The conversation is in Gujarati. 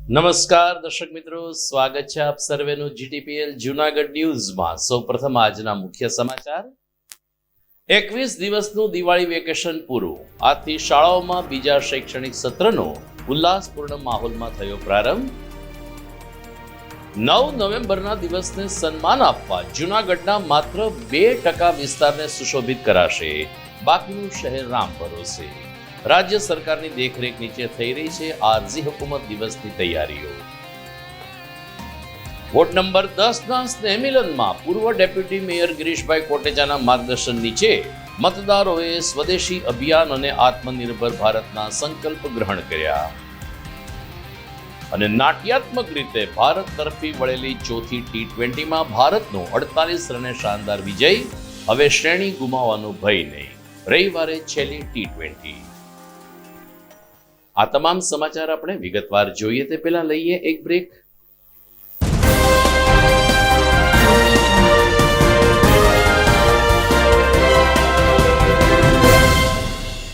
નમસ્કાર દર્શક મિત્રો, સ્વાગત છે આપ સર્વેનું જીટીપીએલ જૂનાગઢ ન્યૂઝમાં। સૌપ્રથમ આજના મુખ્ય સમાચાર। 21 દિવસનું દિવાળી વેકેશન પૂરું। આજથી શાળાઓમાં બીજા શૈક્ષણિક સત્રનો ઉલ્લાસપૂર્ણ માહોલમાં થયો પ્રારંભ। 9 નવેમ્બરના દિવસને સન્માન આપવા જૂનાગઢના માત્ર 2% વિસ્તારને સુશોભિત કરાશે, બાકીનું શહેર રામ ભરોસે। રાજ્ય સરકારની દેખરેખ નીચે થઈ રહી છે આરઝી હુકુમત દિવસની તૈયારીઓ। વોર્ડ નંબર 10ના સ્નેહ મિલનમાં પૂર્વ ડેપ્યુટી મેયર ગિરીશભાઈ કોટેચાના માર્ગદર્શન નીચે મતદારોએ સ્વદેશી અભિયાન અને આત્મનિર્ભર ભારતના સંકલ્પ ગ્રહણ કર્યા અને નાટ્યાત્મક રીતે ભારત તરફી વળેલી ચોથી T20માં ભારતનો 48 રને શાનદાર વિજય। હવે શ્રેણી ગુમાવવાનો ભય નહીં, રવિવારે છેલ્લી T20। આ તમામ સમાચાર આપણે વિગતવાર જોઈએ તે પહેલા લઈએ એક બ્રેક।